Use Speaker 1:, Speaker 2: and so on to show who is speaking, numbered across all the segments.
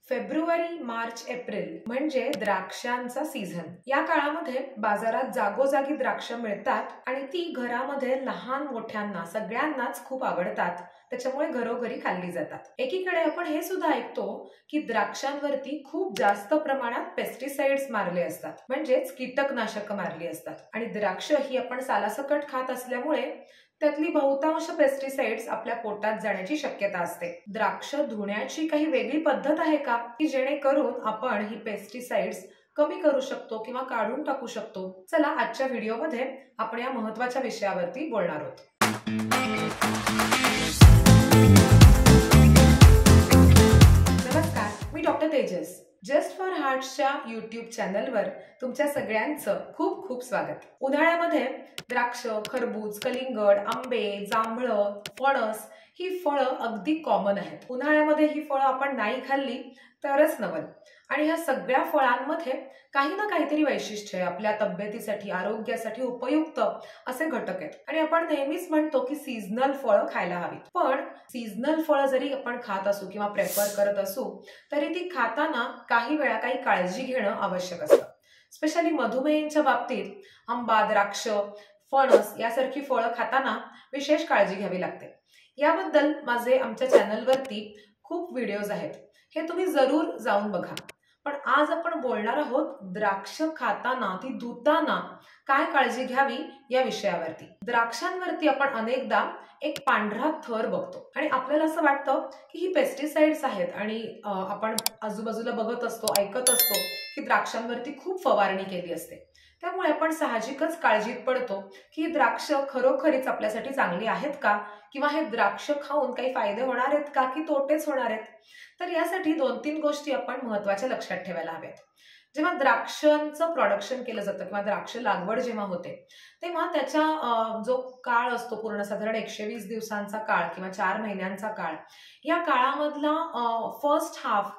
Speaker 1: February, March, April म्हणजे द्राक्षांचा season. या काळामध्ये बाजारात जागोजागी द्राक्ष मिळतात आणि ती घरामध्ये लहान मोठ्यांना सगळ्यांनाच खूप आवडतात। त्याच्यामुळे घरोघरी खाल्ली जातात। एकीकडे आपण हे सुद्धा ऐकतो की द्राक्षांवरती खूप जास्त प्रमाणात पेस्टिसाइड्स मारले असतात, म्हणजेच कीटकनाशक मारली असतात। आणि द्राक्ष ही आपण सालासकट खात असल्यामुळे त्यातली बहुतांश पेस्टिसाइड्स आपल्या पोटात जाण्याची शक्यता असते। द्राक्ष धुण्याची काही वेगळी पद्धत आहे का की जेणेकरून आपण ही पेस्टिसाइड्स कमी करू शकतो किंवा काढून टाकू शकतो? चला आजच्या व्हिडिओमध्ये आपण या महत्त्वाच्या विषयावरती बोलणार आहोत। नमस्कार, मी डॉक्टर तेजस। जस्ट फॉर हार्ट्सच्या यूट्यूब चॅनलवर तुमच्या सगळ्यांचं खूप खूप स्वागत। उन्हाळ्यामध्ये द्राक्ष, खरबूज, कलिंगड, आंबे, जांभळं, फणस ही फळं अगदी कॉमन आहेत। उन्हाळ्यामध्ये ही फळं आपण नाही खाल्ली तरच नवल। आणि ह्या सगळ्या फळांमध्ये काही ना काहीतरी वैशिष्ट्य आहे, आपल्या तब्येतीसाठी, आरोग्यासाठी उपयुक्त असे घटक आहेत। आणि आपण नेहमीच म्हणतो की सीझनल फळं खायला हवीत, पण सीझनल फळं जरी आपण खात असू किंवा प्रेफर करत असू तरी ती खाताना काही वेळा काही काळजी घेणं आवश्यक असतं। स्पेशली मधुमेहींच्या बाबतीत आंबा, द्राक्ष, फणस यासारखी फळं खाताना विशेष काळजी घ्यावी लागते। याबद्दल माझे आमच्या चॅनलवरती खूप व्हिडिओज आहेत, हे तुम्ही जरूर जाऊन बघा। पण आज आपण बोलणार आहोत द्राक्ष खाताना, ती धुताना काय काळजी घ्यावी या विषयावरती। द्राक्षांवरती आपण अनेकदा एक पांढरा थर बघतो आणि आपल्याला असं वाटतं की ही पेस्टिसाइड्स आहेत आणि आपण आजूबाजूला बघत असतो, ऐकत असतो की द्राक्षांवरती खूप फवारणी केली असते। त्यामुळे आपण साहजिकच काळजीत पडतो की द्राक्ष खरोखरीच आपल्यासाठी चांगली आहेत का, किंवा हे द्राक्ष खाऊन काही फायदे होणार आहेत का की तोटेच होणार आहेत। तर यासाठी 2-3 गोष्टी आपण महत्त्वाच्या लक्षात ठेवायला हव्यात। जेव्हा द्राक्षांचं प्रोडक्शन केलं जातं किंवा द्राक्ष लागवड जेव्हा होते तेव्हा त्याचा जो काळ असतो पूर्ण साधारण 120 दिवसांचा काळ किंवा 4 महिन्यांचा काळ, या काळामधला फर्स्ट हाफ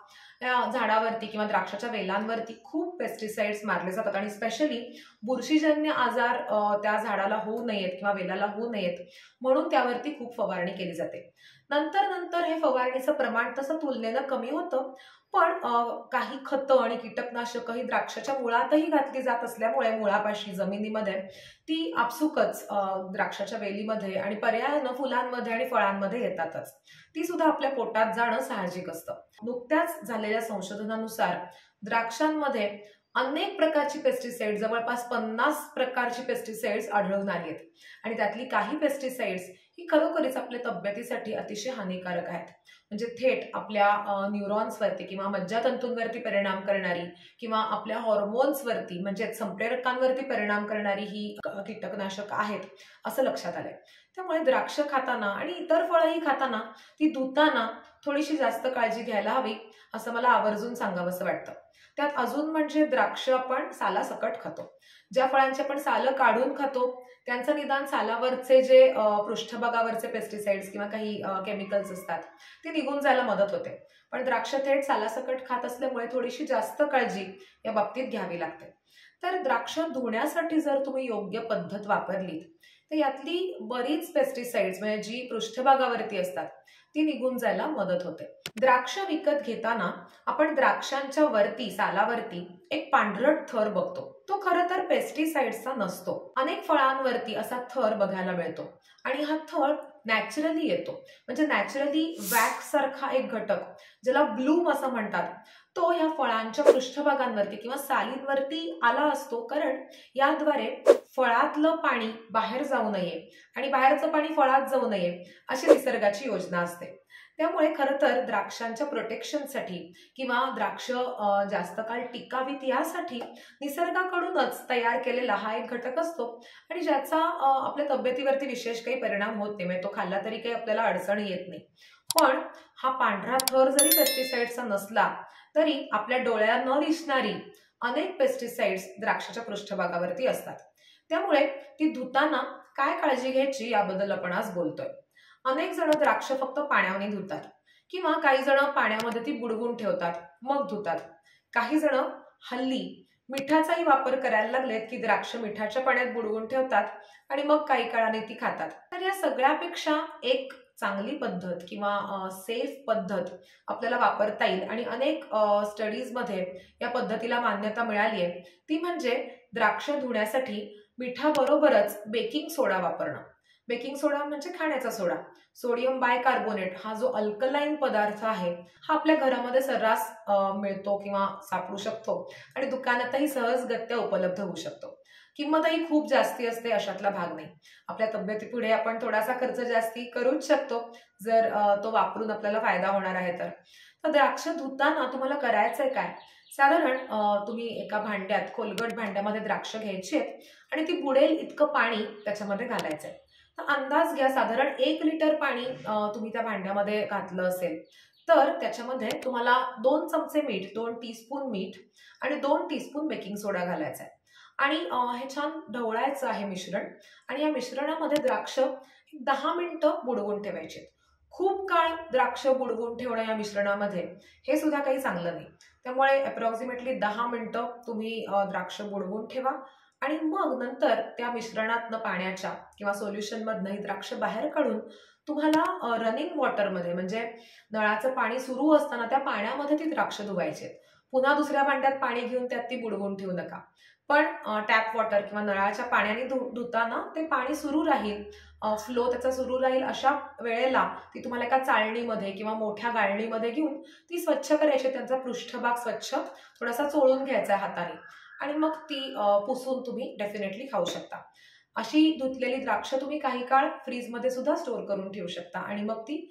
Speaker 1: या झाडावरती किंवा द्राक्षाच्या वेलांवरती खूप पेस्टिसाइड्स मारले जातात आणि स्पेशली बुरशीजन्य आजार त्या झाडाला होऊ नयेत किंवा वेलाला होऊ नयेत म्हणून त्यावरती खूप फवारणी केली जाते। नंतर हे फवारणीचं प्रमाण तसं तुलनेनं कमी होतं, पण काही खतं आणि कीटकनाशकं ही द्राक्षाच्या मुळातही घातली जात असल्यामुळे मुळापाशी जमिनीमध्ये ती आपसुकच द्राक्षाच्या वेलीमध्ये आणि पर्यायानं फुलांमध्ये आणि फळांमध्ये येतातच। ती सुद्धा आपल्या पोटात जाणं साहजिक असतं। नुकत्याच झालेल्या संशोधनानुसार द्राक्षांमध्ये अनेक प्रकारची पेस्टिसाइड्स, जवळपास 50 प्रकारची पेस्टिसाइड्स आढळून आली आहेत आणि त्यातली काही पेस्टिसाइड्स ही खरोखरीच आपल्या तब्येतीसाठी अतिशय हानिकारक आहेत। म्हणजे थेट आपल्या न्यूरॉन्सवरती किंवा मज्जातंतूंवरती परिणाम करणारी किंवा आपल्या हॉर्मोन्सवरती म्हणजे संप्रेरकांवरती परिणाम करणारी ही कीटकनाशक आहेत असं लक्षात आलंय। त्यामुळे द्राक्ष खाताना आणि इतर फळंही खाताना ती धुताना थोडीशी जास्त काळजी घ्यायला हवी असं मला आवर्जून सांगावंसं वाटतं। त्यात अजून म्हणजे द्राक्ष आपण सालासकट खातो। ज्या फळांची आपण सालं काढून खातो त्यांचं निदान सालावरचे जे पृष्ठभागावरचे पेस्टिसाइड्स किंवा काही केमिकल्स असतात ते निघून जायला मदत होते, पण द्राक्ष थेट सालासकट खात असल्यामुळे थोडीशी जास्त काळजी या बाबतीत घ्यावी लागते। तर द्राक्ष धुण्यासाठी जर तुम्ही योग्य पद्धत वापरलीत तर यातली बरीच पेस्टिसाइड्स म्हणजे जी पृष्ठभागावरती असतात ती निघून जायला मदत होते। द्राक्ष विकत घेताना आपण द्राक्षांच्या वरती, सालावरती एक पांढरट थर बघतो, तो खरं तर पेस्टिसाइड्सचा नसतो। अनेक फळांवरती असा थर बघायला मिळतो आणि हा थर नॅचरली येतो, म्हणजे नॅचरली वॅक्स सारखा एक घटक ज्याला ब्लूम असं म्हणतात तो या फळांच्या पृष्ठभागांवरती किंवा सालींवरती आला असतो, कारण याद्वारे फळातलं पाणी बाहेर जाऊ नये आणि बाहेरचं पाणी फळात जाऊ नये अशी निसर्गाची योजना असते। त्यामुळे खरं तर द्राक्षांच्या प्रोटेक्शनसाठी किंवा द्राक्ष जास्त काळ टिकावीत यासाठी निसर्गाकडूनच तयार केलेला हा एक घटक असतो आणि ज्याचा आपल्या तब्येतीवरती विशेष काही परिणाम होत नाही, म्हणजे तो खाल्ला तरी काही आपल्याला अडचण येत नाही। पण हा पांढरा थर जरी पेस्टिसाइड्सचा नसला तरी आपल्या डोळ्यांना न दिसणारी अनेक पेस्टिसाइड्स द्राक्षाच्या पृष्ठभागावरती असतात। त्यामुळे ती धुताना काय काळजी घ्यायची याबद्दल आपण आज बोलतोय। अनेक जण द्राक्ष फक्त पाण्याने धुतात किंवा काही जण पाण्यामध्ये ती बुडवून ठेवतात मग धुतात। काही जण हल्ली मिठाचाही वापर करायला लागलेत की द्राक्ष मिठाच्या पाण्यात बुडवून ठेवतात आणि मग काही काळाने ती खातात। तर या सगळ्यापेक्षा एक चांगली पद्धत किंवा सेफ पद्धत आपल्याला वापरता येईल आणि अनेक स्टडीजमध्ये या पद्धतीला मान्यता मिळाली आहे, ती म्हणजे द्राक्ष धुण्यासाठी मिठाबरोबरच बेकिंग सोडा वापरणं. बेकिंग सोडा म्हणजे खाण्याचा सोडा. सोडियम बायकार्बोनेट हा जो अल्कलाईन पदार्थ आहे, हा आपल्या घरामध्ये सर्रास मिळतो किंवा सापडू शकतो आणि दुकानातही सहजगत्या उपलब्ध होऊ शकतो. किंमतही खूप जास्ती असते, अशातला भाग नाही. आपल्या तब्येतीपुढे आपण थोडासा खर्च जास्ती करूच शकतो जर तो वापरून आपल्याला फायदा होणार आहे तर. द्राक्ष धुताना तुम्हाला करायचंय काय? साधारण तुम्ही एका भांड्यात, खोलगट भांड्यामध्ये द्राक्ष घ्यायची आणि ती बुडेल इतकं पाणी त्याच्यामध्ये घालायचंय. तर अंदाज घ्या, साधारण 1 लिटर पाणी तुम्ही त्या भांड्यामध्ये घातलं असेल तर त्याच्यामध्ये तुम्हाला 2 चमचे मीठ, 2 टीस्पून मीठ आणि 2 टीस्पून बेकिंग सोडा घालायचा आहे आणि हे छान ढवळायचं आहे मिश्रण आणि या मिश्रणामध्ये द्राक्ष 10 मिनिटं बुडवून ठेवायचे. खूप काळ द्राक्ष बुडवून ठेवणं या मिश्रणामध्ये हे सुद्धा काही चांगलं नाही. त्यामुळे अप्रॉक्सिमेटली 10 मिनिटं तुम्ही द्राक्ष बुडवून ठेवा आणि मग नंतर त्या मिश्रणातनं पाण्याच्या किंवा सोल्युशनमधनं ही द्राक्ष बाहेर काढून तुम्हाला रनिंग वॉटरमध्ये म्हणजे नळाचं पाणी सुरू असताना त्या पाण्यामध्ये ती द्राक्ष धुवायची. पुन्हा दुसऱ्या भांड्यात पाणी घेऊन त्यात ती बुडवून ठेवू नका. पण टॅप वॉटर किंवा नळाच्या पाण्याने धुताना ते पाणी सुरू राहील, फ्लो त्याचा सुरू राहील. अशा वेळेला ती तुम्हाला एका चाळणीमध्ये किंवा मोठ्या गाळणीमध्ये घेऊन ती स्वच्छ करायची. त्यांचा पृष्ठभाग स्वच्छ थोडासा चोळून घ्यायचा हाताने आणि मग ती पुसून तुम्ही डेफिनेटली खाऊ शकता. अशी धुतलेली द्राक्ष तुम्ही काही काळ फ्रीजमध्ये सुद्धा स्टोअर करून ठेवू शकता आणि मग ती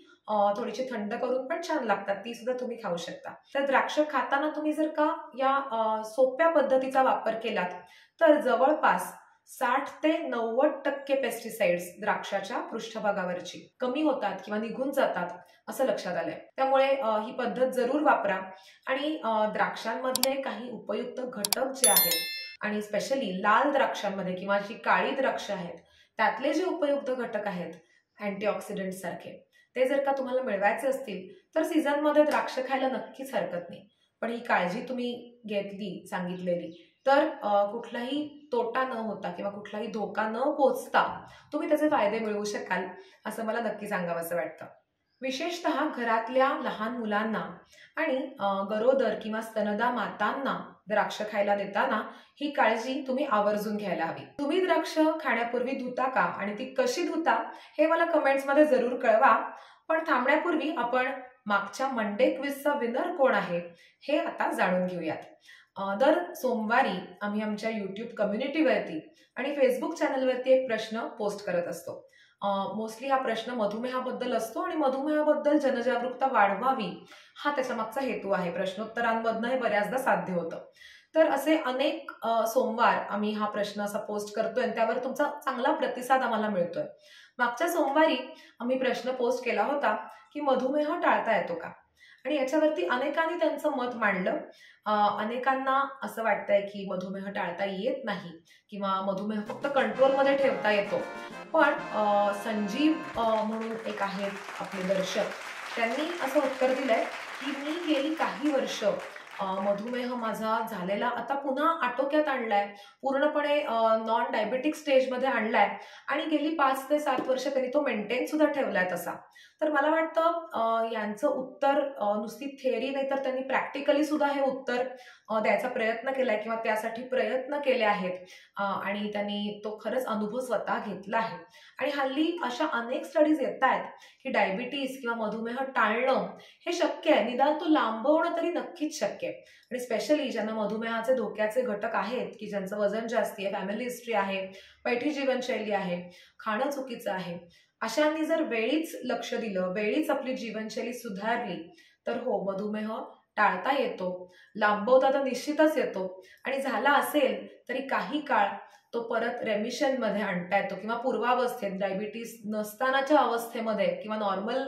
Speaker 1: थोडीशी थंड करून पण छान लागतात, ती सुद्धा तुम्ही खाऊ शकता. तर द्राक्ष खाताना तुम्ही जर का या सोप्या पद्धतीचा वापर केलात तर जवळपास 60 ते 90% पेस्टिसाइड्स द्राक्षाच्या पृष्ठभागावरची कमी होतात किंवा निघून जातात असं लक्षात आलंय. त्यामुळे ही पद्धत जरूर वापरा आणि द्राक्षांमधले काही उपयुक्त घटक जे आहेत आणि स्पेशली लाल द्राक्षांमध्ये किंवा जी काळी द्राक्ष आहेत त्यातले जे उपयुक्त घटक आहेत अँटीऑक्सिडंट सारखे, ते जर का तुम्हाला मिळवायचे असतील तर सीझनमध्ये द्राक्ष खायला नक्कीच हरकत नाही. पण ही काळजी तुम्ही घेतली सांगितलेली तर कुठलाही तोटा न होता किंवा कुठलाही धोका न पोचता तुम्ही त्याचे फायदे मिळवू शकाल असं मला नक्की सांगावंसं वाटतं. विशेषतः घरातल्या लहान मुलांना आणि गरोदर किंवा स्तनदा मातांना द्राक्ष खायला देताना ही काळजी तुम्ही आवर्जून घ्यायला हवी. तुम्ही द्राक्ष खाण्यापूर्वी धुता का आणि ती कशी धुता हे मला कमेंट्समध्ये जरूर कळवा. पण थांबण्यापूर्वी आपण मागच्या मंडे क्विजचा विनर कोण आहे हे आता जाणून घेऊयात. दर सोमवारी आम्ही आमच्या YouTube कम्युनिटीवरती आणि फेसबुक चॅनलवरती एक प्रश्न पोस्ट करत असतो. मोस्टली हा प्रश्न मधुमेहाबद्दल असतो आणि मधुमेहाबद्दल जनजागरूकता वाढवावी हा त्याच्या मागचा हेतू आहे. प्रश्नोत्तरांमधनं हे बऱ्याचदा साध्य होतं. तर असे अनेक सोमवार आम्ही हा प्रश्न असा पोस्ट करतोय आणि त्यावर तुमचा चांगला प्रतिसाद आम्हाला मिळतोय. मागच्या सोमवारी आम्ही प्रश्न पोस्ट केला होता की मधुमेह टाळता येतो का, आणि याच्यावरती अनेकांनी त्यांचं मत मांडलं. अनेकांना असं वाटतंय की मधुमेह टाळता येत नाही किंवा मधुमेह फक्त कंट्रोलमध्ये ठेवता येतो. पण संजीव म्हणून एक आहेत आपले दर्शक, त्यांनी असं उत्तर दिलंय की मी गेली काही वर्ष मधुमेह माझा झालेला आता पुन्हा आटोक्यात आणलाय, पूर्णपणे नॉन डायबेटिक स्टेजमध्ये आणलाय आणि गेली 5 ते 7 वर्ष त्यांनी तो मेंटेन सुद्धा ठेवलाय तसा. तर मला वाटतं यांचं उत्तर नुसती थिअरी नाही तर त्यांनी प्रॅक्टिकली सुद्धा हे उत्तर द्यायचा प्रयत्न केलाय किंवा त्यासाठी प्रयत्न केले आहेत आणि त्यांनी तो खरंच अनुभव स्वतः घेतला आहे. आणि हल्ली अशा अनेक स्टडीज येत आहेत की डायबिटीस किंवा मधुमेह टाळणं हे शक्य आहे, निदान तो लांबवणं तरी नक्कीच शक्य आहे. आणि स्पेशली ज्यांना मधुमेहाचे धोक्याचे घटक आहेत की ज्यांचं वजन जास्ती आहे, फॅमिली हिस्ट्री आहे, पैठी जीवनशैली आहे, खाणं चुकीचं आहे, अशांनी जर वेळीच लक्ष दिलं, वेळीच आपली जीवनशैली सुधारली तर हो, मधुमेह टाळता येतो, लांबवता तर निश्चितच येतो आणि झाला असेल तरी काही काळ तो परत रेमिशन मध्ये आणता येतो किंवा पूर्वावस्थेत डायबिटीस नसतानाच्या अवस्थेमध्ये किंवा नॉर्मल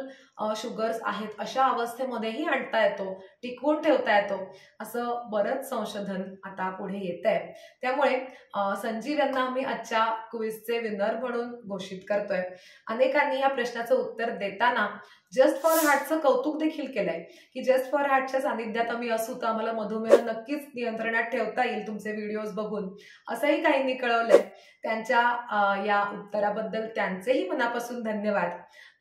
Speaker 1: शुगर्स आहेत अशा अवस्थेमध्येही आणता येतो, टिकवून ठेवता येतो, असं बरंच संशोधन आता पुढे येत आहे. त्यामुळे संजीव यांना आम्ही आजच्या क्विजचे विनर म्हणून घोषित करतोय. अनेकांनी या प्रश्नाचं उत्तर देताना जस्ट फॉर हार्टचं कौतुक देखील केलंय की जस्ट फॉर हार्टच्या सानिध्यात आम्ही असू तर आम्हाला मधुमेह नक्कीच नियंत्रणात ठेवता येईल तुमचे व्हिडिओज बघून, असंही काहींनी कळवलंय. त्यांच्या या उत्तराबद्दल त्यांचेही मनापासून धन्यवाद.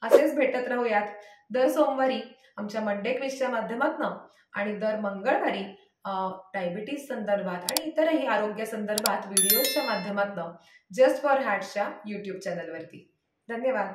Speaker 1: असेच भेटत राहूयात दर सोमवारी आमच्या मंडे क्विजच्या माध्यमातून आणि दर मंगळवारी डायबिटीज संदर्भात आणि इतरही आरोग्य संदर्भात व्हिडिओच्या माध्यमातून जस्ट फॉर हार्ट्सच्या यूट्यूब चॅनलवरती. धन्यवाद.